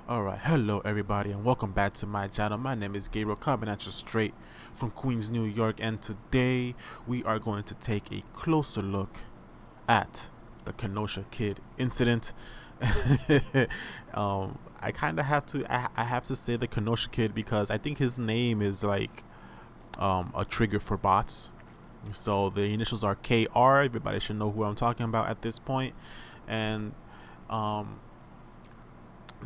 Alright, hello everybody and welcome back to my channel. My name is Gabriel, coming at you straight from Queens, New York, and today we are going to take a closer look at the Kenosha Kid incident. I kind of have to I have to say the Kenosha Kid because I think his name is like a trigger for bots. So the initials are KR. Everybody should know who I'm talking about at this point. And um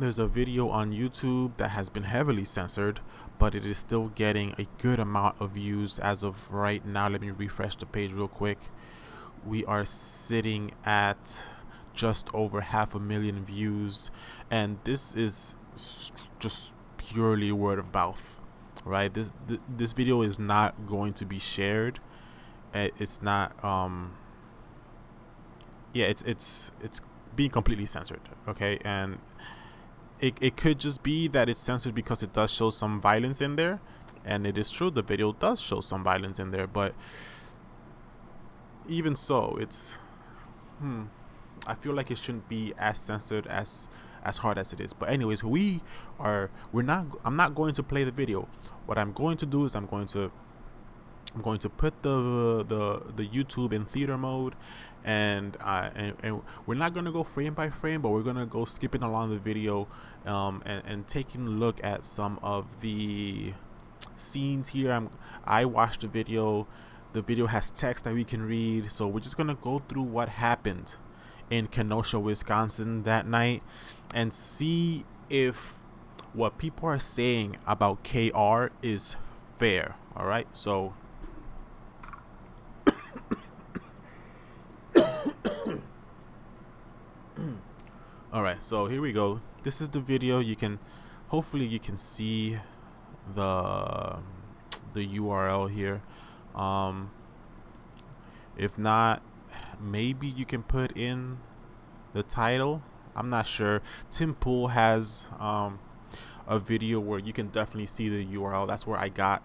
there's a video on YouTube that has been heavily censored, but it is still getting a good amount of views as of right now. Let me refresh the page real quick. We are sitting at just over 500,000 views, and this is just purely word of mouth, right? This video is not going to be shared. It's not yeah, it's being completely censored, okay? And it could just be that it's censored because it does show some violence in there, and it is true the video does show some violence in there, but even so, it's I feel like it shouldn't be as censored as hard as it is. But anyways, I'm not going to play the video. What I'm going to do is I'm going to put the YouTube in theater mode, and we're not gonna go frame by frame, but we're gonna go skipping along the video, and taking a look at some of the scenes here. I watched the video. The video has text that we can read, so we're just gonna go through what happened in Kenosha, Wisconsin that night, and see if what people are saying about KR is fair. All right, so all right, so here we go. This is the video. Hopefully you can see the URL here. If not, maybe you can put in the title. I'm not sure. Tim Pool has a video where you can definitely see the URL. That's where I got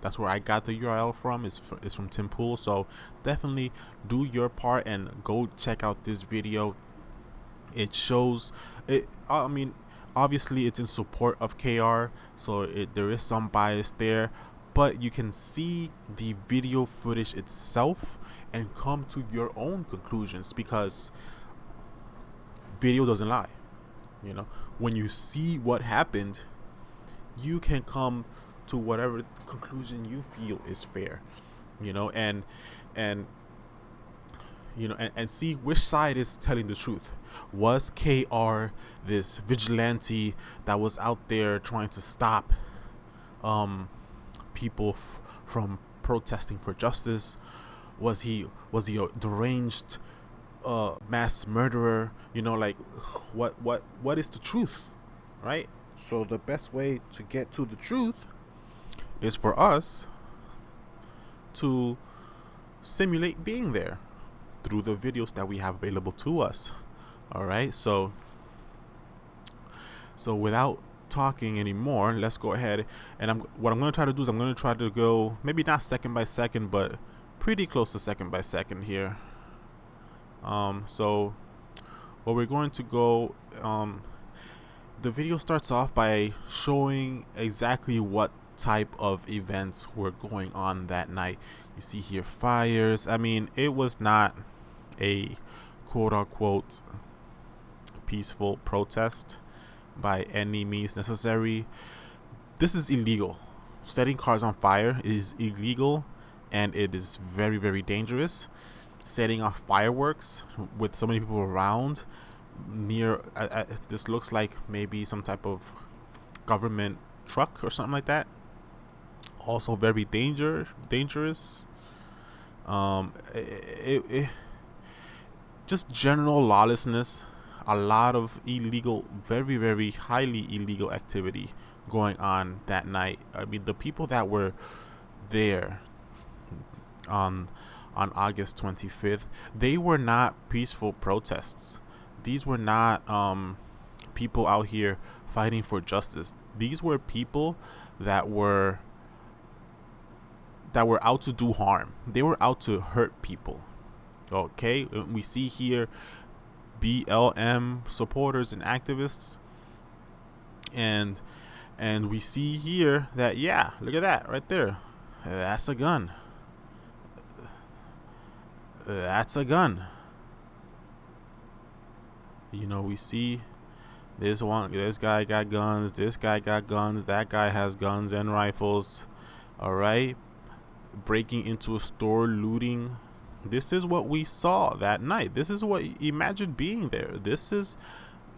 the URL from. Is from Tim Pool. So definitely do your part and go check out this video. It shows it. I mean, obviously it's in support of KR, so there is some bias there, but you can see the video footage itself and come to your own conclusions, because video doesn't lie. You know, when you see what happened, you can come to whatever conclusion you feel is fair. You know, and and see which side is telling the truth. Was KR this vigilante that was out there trying to stop people from protesting for justice? Was he a deranged mass murderer? You know, like what is the truth, right? So the best way to get to the truth is for us to simulate being there through the videos that we have available to us. All right, so without talking anymore, let's go ahead, and what I'm going to try to do is I'm going to try to go maybe not second by second, but pretty close to second by second here. So what we're going to go, the video starts off by showing exactly what type of events were going on that night. You see here fires. I mean, it was not a quote unquote peaceful protest by any means necessary. This is illegal. Setting cars on fire is illegal, and it is very, very dangerous. Setting off fireworks with so many people around near this looks like maybe some type of government truck or something like that. Also very dangerous. Just general lawlessness, a lot of illegal, very, very highly illegal activity going on that night. I mean, the people that were there on August 25th, they were not peaceful protests. These were not people out here fighting for justice. These were people that were out to do harm. They were out to hurt people. Okay, we see here BLM supporters and activists And we see here that, yeah, look at that right there. That's a gun. That's a gun. We see this guy got guns, this guy got guns, that guy has guns and rifles. All right. Breaking into a store, looting. This is what we saw that night. This is what, imagine being there. This is,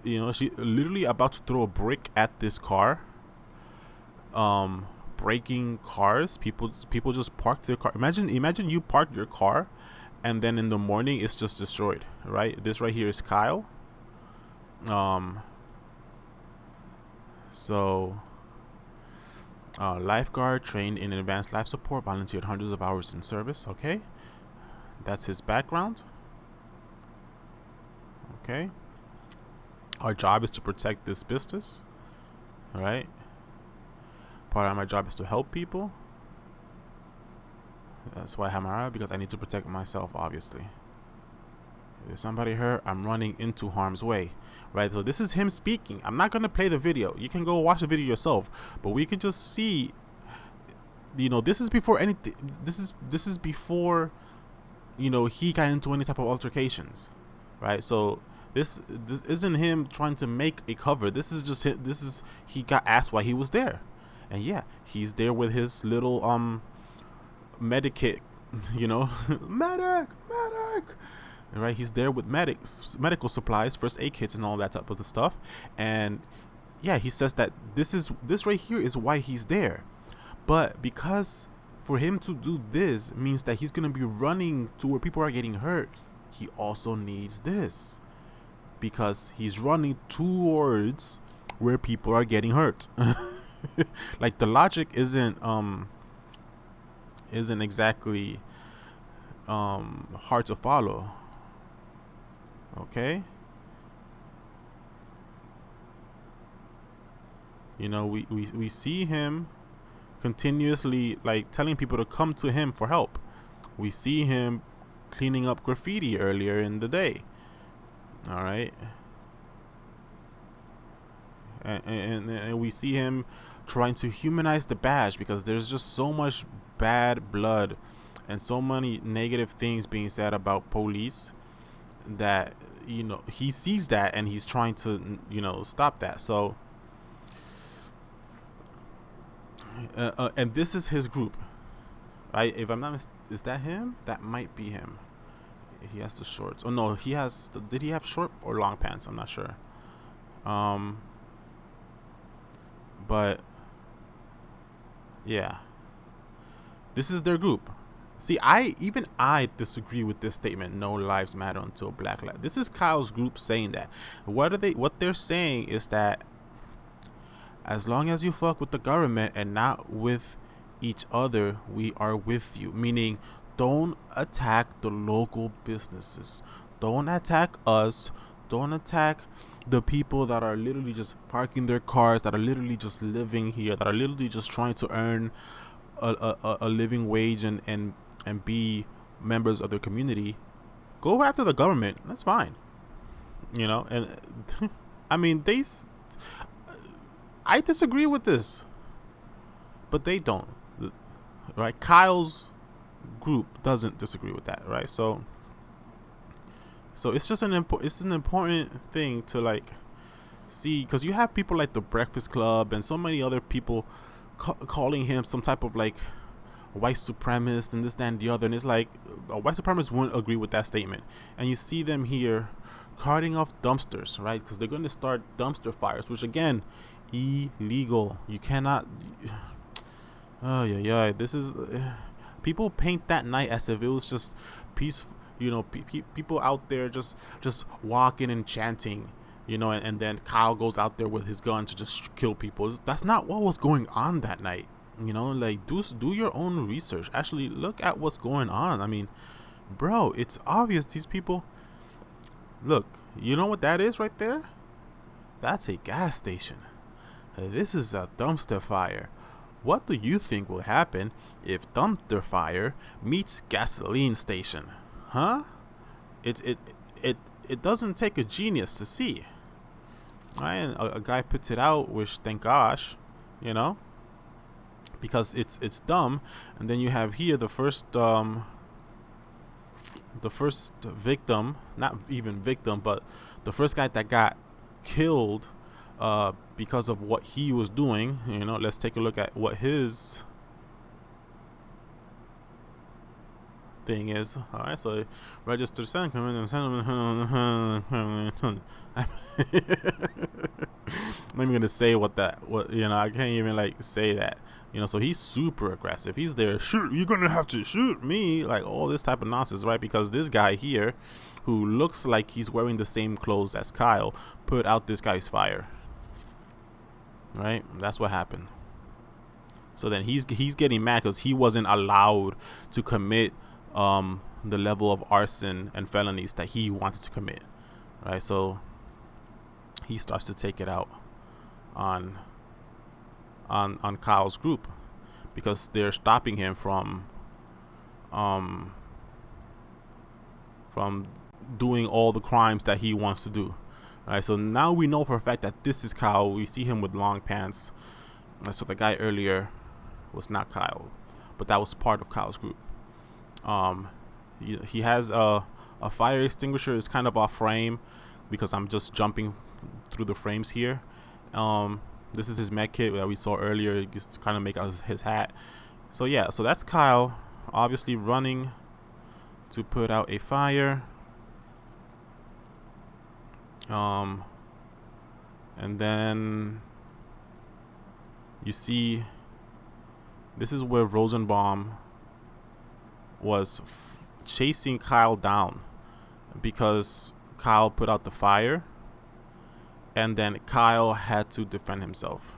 she literally about to throw a brick at this car. Breaking cars. People just parked their car. Imagine you parked your car, and then in the morning it's just destroyed. Right. This right here is Kyle. So, lifeguard trained in advanced life support, volunteered hundreds of hours in service. Okay, that's his background. Okay, our job is to protect this business. All right, part of my job is to help people. That's why I have my eye, because I need to protect myself, obviously. If somebody hurt, I'm running into harm's way. Right, so this is him speaking. I'm not gonna play the video. You can go watch the video yourself, but we can just see. This is before anything. This is before, he got into any type of altercations, right? So this isn't him trying to make a cover. This is just him. He got asked why he was there, and yeah, he's there with his little medikit, medic. Right, he's there with medical supplies, first aid kits, and all that type of stuff. And yeah, he says that this right here is why he's there. But because for him to do this means that he's gonna be running to where people are getting hurt, he also needs this, because he's running towards where people are getting hurt. Like, the logic isn't exactly hard to follow. Okay, we see him continuously, like, telling people to come to him for help. We see him cleaning up graffiti earlier in the day. All right, and we see him trying to humanize the badge, because there's just so much bad blood and so many negative things being said about police, that he sees that and he's trying to stop that. So and this is his group, right? If I'm not is that him? That might be him. He has the shorts. Oh no, did he have short or long pants? I'm not sure. But yeah, this is their group. See, I disagree with this statement. No lives matter until Black lives. This is Kyle's group saying that. What they're saying is that as long as you fuck with the government and not with each other, we are with you. Meaning, don't attack the local businesses. Don't attack us. Don't attack the people that are literally just parking their cars, that are literally just living here, that are literally just trying to earn a living wage and be members of their community. Go after the government. That's fine. And I mean, I disagree with this, but they don't. Right? Kyle's group doesn't disagree with that. Right? So it's just an important thing to, like, see, because you have people like the Breakfast Club and so many other people calling him some type of, like, white supremacist and this, that, and the other. And it's like, a white supremacist wouldn't agree with that statement. And you see them here carting off dumpsters, right? Because they're going to start dumpster fires, which, again, illegal. You cannot. Oh yeah. This is people paint that night as if it was just peaceful. People out there just walking and chanting. And then Kyle goes out there with his gun to just kill people. That's not what was going on that night. Like, do your own research. Actually, look at what's going on. I mean, bro, it's obvious these people. Look, you know what that is right there? That's a gas station. This is a dumpster fire. What do you think will happen if dumpster fire meets gasoline station? Huh? It doesn't take a genius to see. Right, and a guy puts it out, which thank gosh, you know, because it's dumb. And then you have here the first victim, not even victim, but the first guy that got killed because of what he was doing. You know, let's take a look at what his thing is. All right, so registered sentiment. I'm not even gonna say what you know. I can't even like say that. You know, so he's super aggressive. He's there, shoot, you're gonna have to shoot me, like all this type of nonsense, right? Because this guy here, who looks like he's wearing the same clothes as Kyle, put out this guy's fire. Right? That's what happened. So then he's getting mad because he wasn't allowed to commit the level of arson and felonies that he wanted to commit. Right? So he starts to take it out on Kyle's group because they're stopping him from doing all the crimes that he wants to do. Right, so now we know for a fact that this is Kyle. We see him with long pants. So the guy earlier was not Kyle, but that was part of Kyle's group. He has a fire extinguisher. It's kind of off frame because I'm just jumping through the frames here. This is his med kit that we saw earlier. Just kind of make out his hat. So yeah, so that's Kyle, obviously running to put out a fire. And then you see, this is where Rosenbaum was chasing Kyle down because Kyle put out the fire. And then Kyle had to defend himself.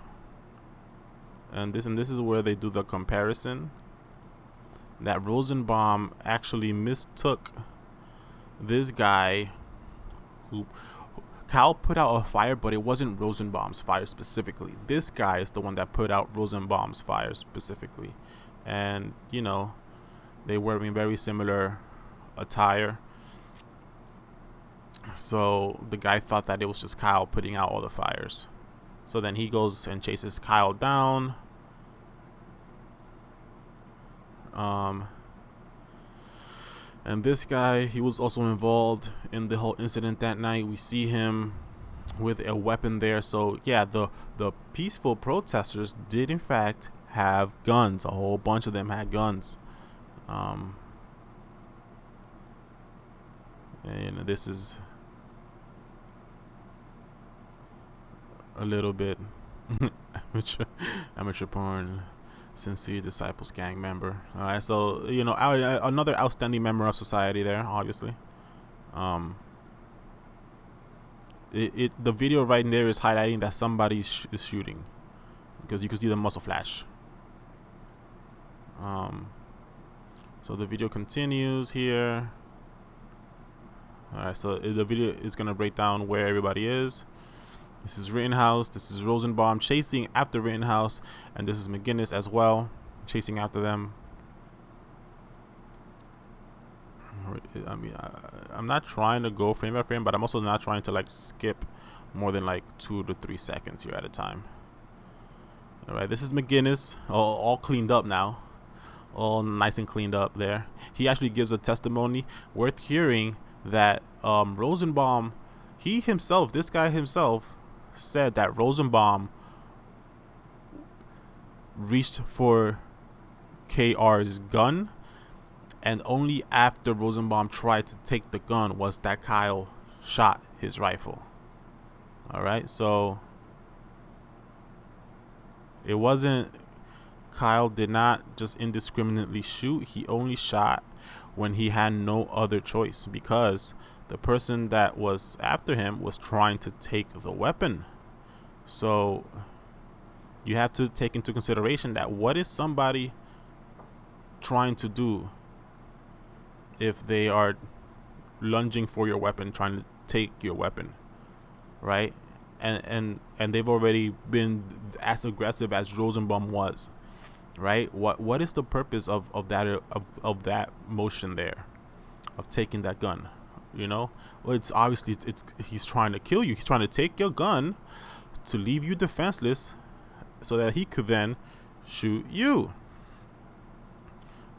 And this is where they do the comparison that Rosenbaum actually mistook this guy who Kyle put out a fire, but it wasn't Rosenbaum's fire specifically. This guy is the one that put out Rosenbaum's fire specifically. And, you know, they were in very similar attire. So the guy thought that it was just Kyle putting out all the fires. So then he goes and chases Kyle down. And this guy, he was also involved in the whole incident that night. We see him with a weapon there. So yeah, the peaceful protesters did in fact have guns. A whole bunch of them had guns. And this is a little bit amateur porn. Sincere Disciples gang member. All right, so you know, another outstanding member of society there, obviously. The video right there is highlighting that somebody is shooting because you can see the muzzle flash. So the video continues here. All right, so the video is gonna break down where everybody is. This is Rittenhouse. This is Rosenbaum chasing after Rittenhouse, and this is McGinnis as well, chasing after them. I mean, I'm not trying to go frame by frame, but I'm also not trying to like skip more than like 2 to 3 seconds here at a time. All right, this is McGinnis, all cleaned up now, all nice and cleaned up there. He actually gives a testimony worth hearing that Rosenbaum, this guy himself, said that Rosenbaum reached for KR's gun, and only after Rosenbaum tried to take the gun was that Kyle shot his rifle. All right, so it wasn't, Kyle did not just indiscriminately shoot. He only shot when he had no other choice because the person that was after him was trying to take the weapon. So you have to take into consideration that what is somebody trying to do if they are lunging for your weapon, trying to take your weapon, right? And they've already been as aggressive as Rosenbaum was, right? What is the purpose of that motion there, of taking that gun? You know, well, it's obviously it's he's trying to kill you. He's trying to take your gun to leave you defenseless, so that he could then shoot you.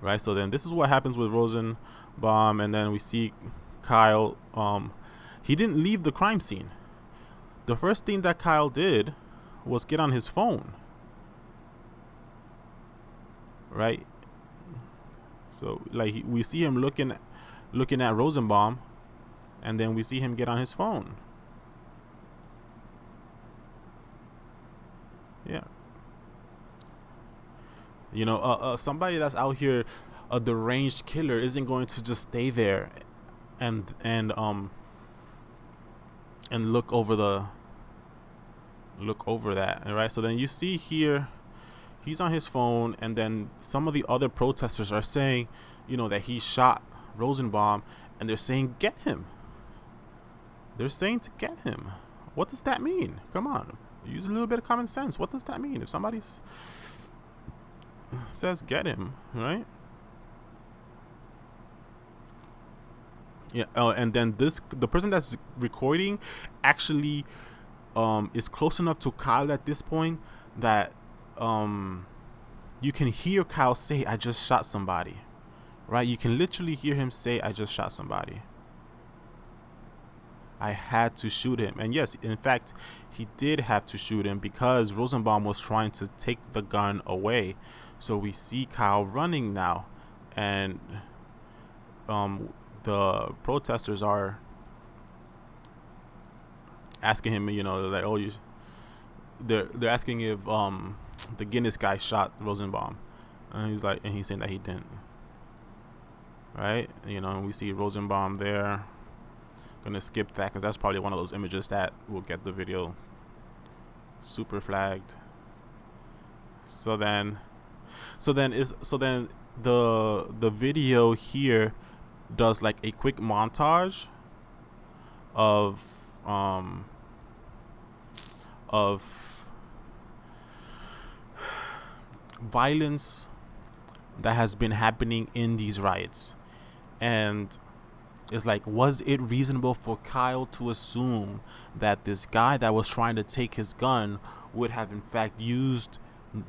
Right. So then this is what happens with Rosenbaum, and then we see Kyle. He didn't leave the crime scene. The first thing that Kyle did was get on his phone. Right. So like we see him looking at Rosenbaum, and then we see him get on his phone. Yeah. You know, somebody that's out here, a deranged killer, isn't going to just stay there and look over that. All right. So then you see here, he's on his phone, and then some of the other protesters are saying, you know, that he shot Rosenbaum, and they're saying get him. They're saying to get him. What does that mean? Come on, use a little bit of common sense. What does that mean? If somebody says get him, right? Yeah. And then the person that's recording actually is close enough to Kyle at this point that you can hear Kyle say, "I just shot somebody." Right? You can literally hear him say, "I just shot somebody. I had to shoot him." And yes, in fact, he did have to shoot him because Rosenbaum was trying to take the gun away. So we see Kyle running now, and the protesters are asking him, you know, like, oh, they're asking if the Guinness guy shot Rosenbaum, and he's saying that he didn't. Right? You know, and we see Rosenbaum there. Gonna skip that because that's probably one of those images that will get the video super flagged. So then the video here does like a quick montage of violence that has been happening in these riots. And it's like, was it reasonable for Kyle to assume that this guy that was trying to take his gun would have in fact used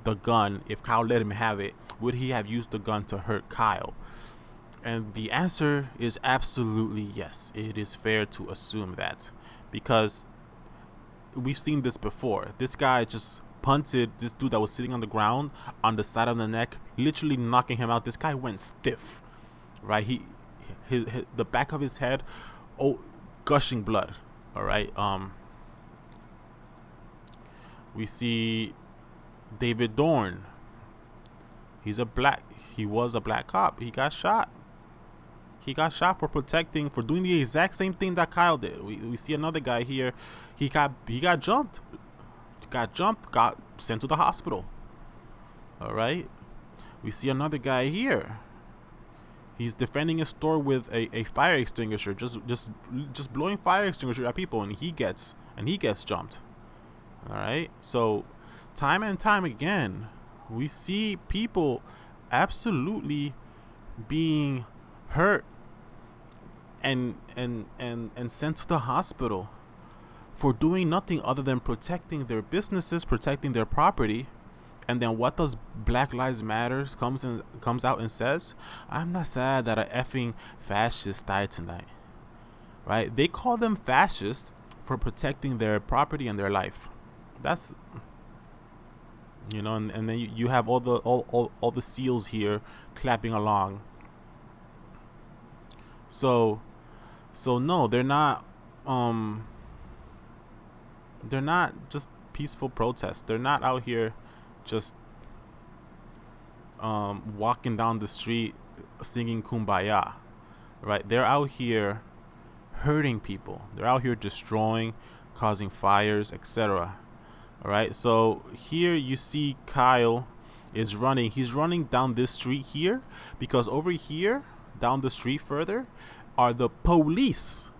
the gun? If Kyle let him have it, would he have used the gun to hurt Kyle? And the answer is absolutely yes. It is fair to assume that, because we've seen this before. This guy just punted this dude that was sitting on the ground on the side of the neck, literally knocking him out. This guy went stiff, right? His the back of his head, gushing blood. All right. We see David Dorn. He was a black cop. He got shot. He got shot for doing the exact same thing that Kyle did. We see another guy here. He got jumped. Got sent to the hospital. All right. We see another guy here. He's defending his store with a fire extinguisher, just blowing fire extinguisher at people, and he gets jumped. All right. So time and time again, we see people absolutely being hurt and sent to the hospital for doing nothing other than protecting their businesses, protecting their property. And then what does Black Lives Matter comes out and says? I'm not sad that a effing fascist died tonight. Right? They call them fascists for protecting their property and their life. That's, you know, and then you have all the SEALs here clapping along. So no, they're not just peaceful protests. They're not out here just walking down the street singing Kumbaya, right? They're out here hurting people. They're out here destroying, causing fires, etc. All right. So here you see Kyle is running. He's running down this street here because over here, down the street further, are the police.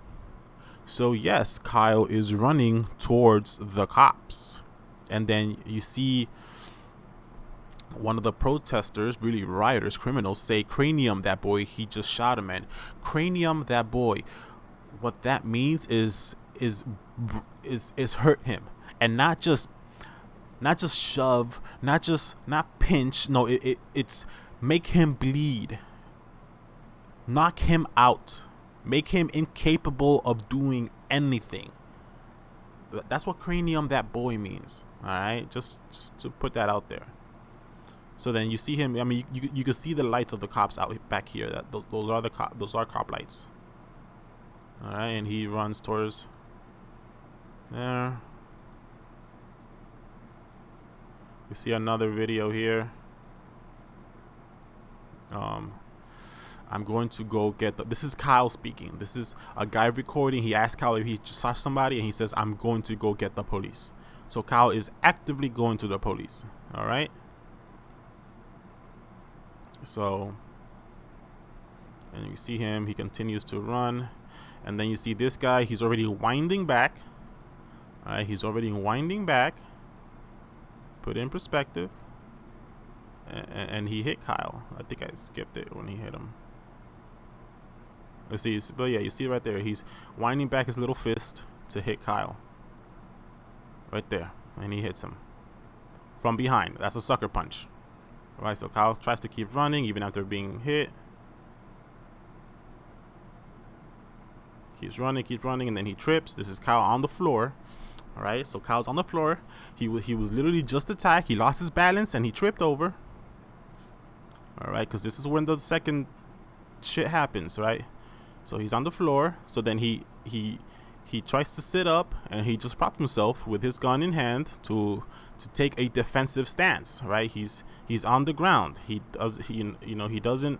So yes, Kyle is running towards the cops. And then you see one of the protesters, really rioters, criminals, say, "Cranium that boy, he just shot a man. Cranium that boy." what that means is hurt him, and not just shove, not pinch. No, it's make him bleed, knock him out, make him incapable of doing anything. That's what cranium that boy means. All right, just to put that out there. So then you see him. I mean, you can see the lights of the cops out back here. Those are cop lights. All right, and he runs towards there. We see another video here. I'm going to go get this is Kyle speaking. This is a guy recording. He asked Kyle if he saw somebody, and he says, "I'm going to go get the police." So Kyle is actively going to the police. All right. So, and you see him, he continues to run, and then you see this guy, he's already winding back. All right, he's already winding back. Put in perspective. And he hit Kyle. I think I skipped it when he hit him. Let's see, but yeah, you see right there, he's winding back his little fist to hit Kyle. Right there, and he hits him from behind. That's a sucker punch. All right, so Kyle tries to keep running even after being hit. Keeps running, and then he trips. This is Kyle on the floor. All right, so Kyle's on the floor. He was literally just attacked. He lost his balance and he tripped over. All right, because this is when the second shit happens, right? So he's on the floor. So then he tries to sit up, and he just propped himself with his gun in hand to take a defensive stance, right? He's on the ground. He doesn't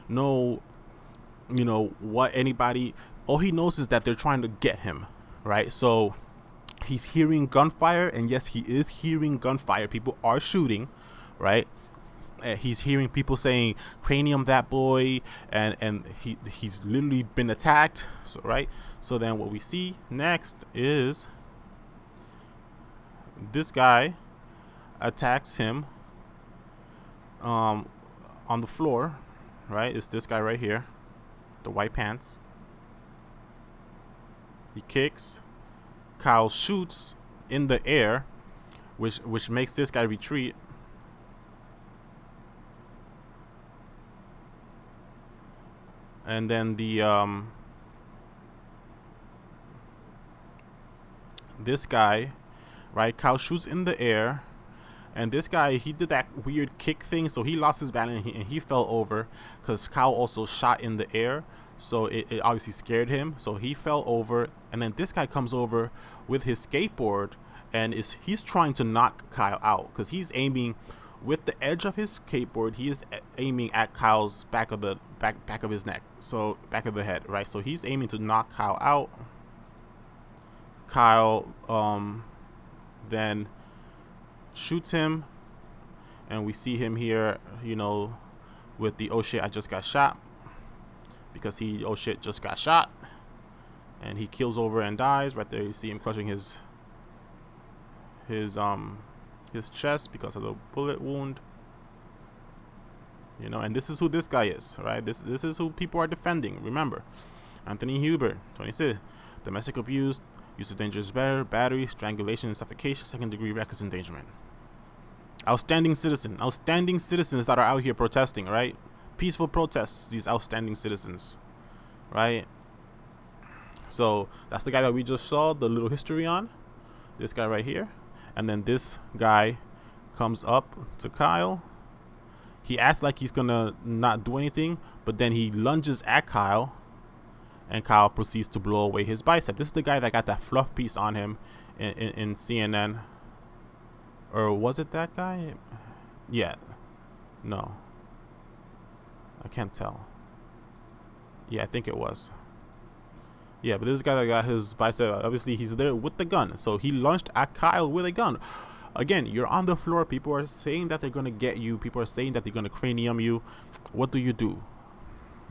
know, what anybody. All he knows is that they're trying to get him, right? So he's hearing gunfire, and yes, he is hearing gunfire. People are shooting, right? He's hearing people saying "cranium that boy," and he's literally been attacked. So right. So then what we see next is this guy attacks him on the floor, right? It's this guy right here, the white pants. He kicks. Kyle shoots in the air, which makes this guy retreat. And then this guy, right? Kyle shoots in the air, and this guy, he did that weird kick thing, so he lost his balance and he fell over because Kyle also shot in the air, so it obviously scared him, so he fell over. And then this guy comes over with his skateboard, and he's trying to knock Kyle out because he's aiming with the edge of his skateboard. He is aiming at Kyle's back of his neck, so back of the head, right? So he's aiming to knock Kyle out. Kyle then shoots him, and we see him here, with the "oh shit, I just got shot," because he "oh shit, just got shot," and he keels over and dies. Right there, you see him clutching his chest because of the bullet wound. And this is who this guy is, right? This is who people are defending. Remember, Anthony Huber, 26, domestic abuse, use of dangerous battery, strangulation and suffocation, second-degree reckless endangerment. Outstanding citizens that are out here protesting, right? Peaceful protests, these outstanding citizens, right? So that's the guy that we just saw the little history on, this guy right here. And then this guy comes up to Kyle. He acts like he's gonna not do anything, but then he lunges at Kyle, and Kyle proceeds to blow away his bicep. This is the guy that got that fluff piece on him in CNN. Or was it that guy? Yeah. No. I can't tell. Yeah, I think it was. Yeah, but this guy that got his bicep, obviously he's there with the gun. So he lunged at Kyle with a gun. Again, you're on the floor. People are saying that they're going to get you. People are saying that they're going to cranium you. What do?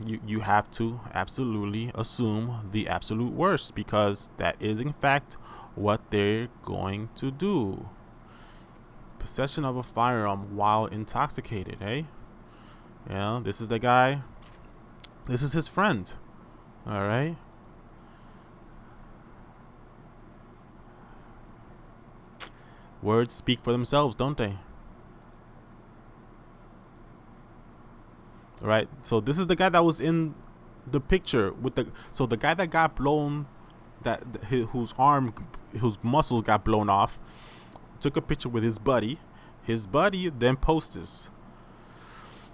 You have to absolutely assume the absolute worst, because that is in fact what they're going to do. Possession of a firearm while intoxicated, eh? Yeah, this is the guy. This is his friend. All right. Words speak for themselves, don't they? All right. So this is the guy that was in the picture with the. So the guy that got blown, whose muscle got blown off, took a picture with his buddy. His buddy then posts.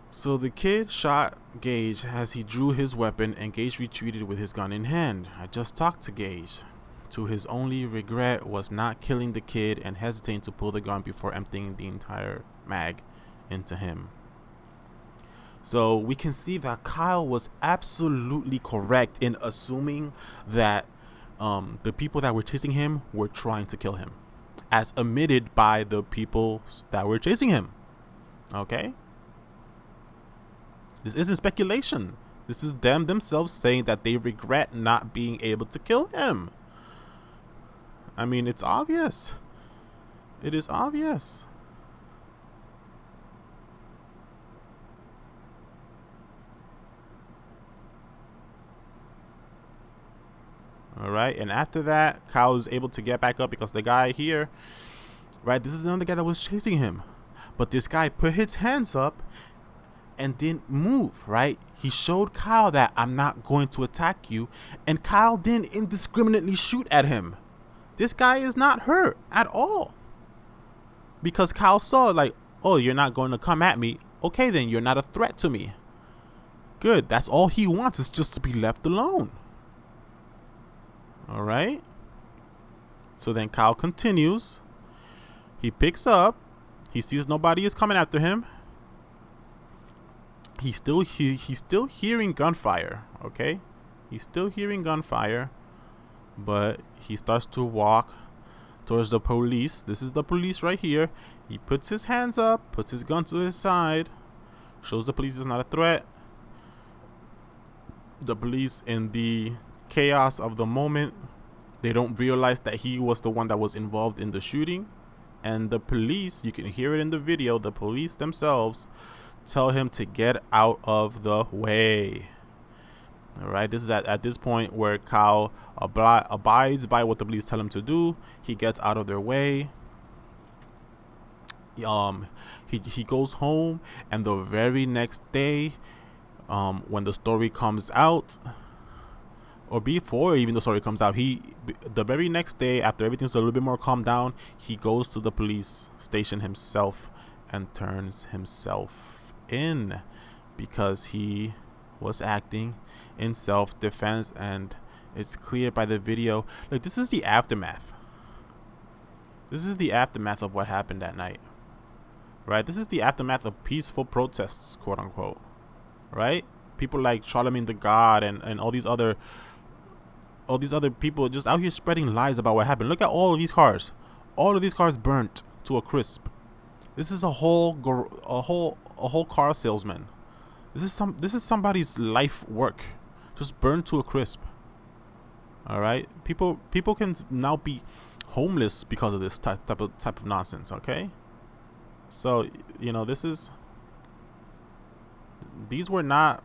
So the kid shot Gage as he drew his weapon, and Gage retreated with his gun in hand. I just talked to Gage. To his only regret was not killing the kid and hesitating to pull the gun before emptying the entire mag into him. So we can see that Kyle was absolutely correct in assuming that the people that were chasing him were trying to kill him, as admitted by the people that were chasing him. Okay? This isn't speculation. This is them themselves saying that they regret not being able to kill him. I mean, it's obvious. It is obvious. All right, and after that, Kyle was able to get back up because the guy here, right, this is another guy that was chasing him. But this guy put his hands up and didn't move, right? He showed Kyle that I'm not going to attack you, and Kyle didn't indiscriminately shoot at him. This guy is not hurt at all. Because Kyle saw, like, oh, you're not going to come at me. Okay, then you're not a threat to me. Good, that's all he wants, is just to be left alone. All right. So then Kyle continues. He picks up. He sees nobody is coming after him. He's still hearing gunfire. Okay, he's still hearing gunfire, but he starts to walk towards the police. This is the police right here. He puts his hands up, puts his gun to his side, shows the police is not a threat. The police, in the chaos of the moment, they don't realize that he was the one that was involved in the shooting. And the police, you can hear it in the video, the police themselves tell him to get out of the way. All right, this is at this point where Kyle abides by what the police tell him to do. He gets out of their way. He goes home, and the very next day, when the story comes out, or before even the story comes out, the very next day, after everything's a little bit more calmed down, he goes to the police station himself and turns himself in because he was acting in self-defense. And it's clear by the video. Like, this is the aftermath. This is the aftermath of what happened that night, right? This is the aftermath of peaceful protests, quote unquote, right? People like Charlemagne the God and all these other people just out here spreading lies about what happened. Look at all of these cars. All of these cars burnt to a crisp. This is a whole car salesman. This is somebody's life work, just burned to a crisp. All right, people can now be homeless because of this type of nonsense. Okay, so these were not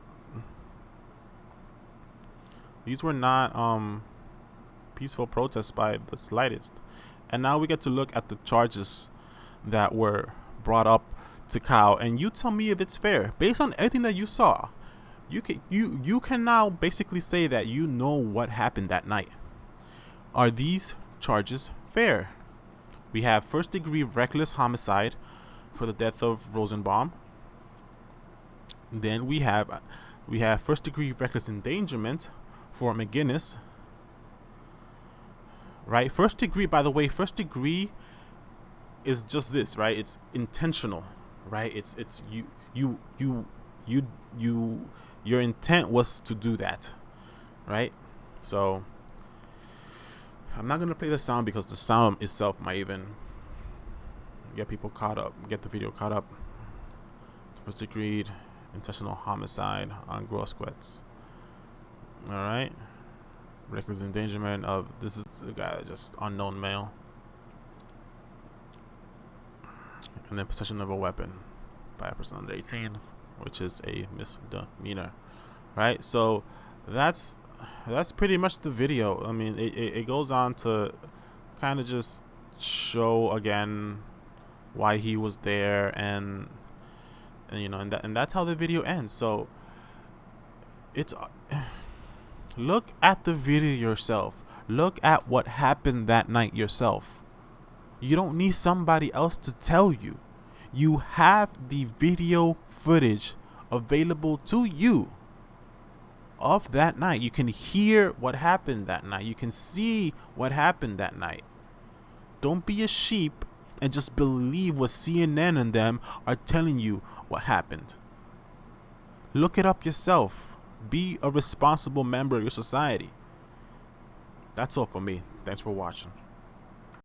peaceful protests by the slightest. And now we get to look at the charges that were brought up to Kyle, and you tell me if it's fair based on everything that you saw. You can now basically say that you know what happened that night. Are these charges fair? We have first-degree reckless homicide for the death of Rosenbaum. Then we have first-degree reckless endangerment for McGinnis. Right? First degree, by the way, first degree is just this, right? It's intentional, right? It's your intent was to do that, right? So I'm not gonna play the sound because the sound itself might even get people caught up, get the video caught up. First degree intentional homicide on Grosquetz. All right. Reckless endangerment of, this is the guy, just unknown male. And then possession of a weapon by a person under 18, which is a misdemeanor. Right? So that's pretty much the video. I mean, it goes on to kind of just show again why he was there, and and that's how the video ends. So it's look at the video yourself. Look at what happened that night yourself. You don't need somebody else to tell you. You have the video footage available to you of that night. You can hear what happened that night. You can see what happened that night. Don't be a sheep and just believe what CNN and them are telling you what happened. Look it up yourself. Be a responsible member of your society. That's all for me. Thanks for watching.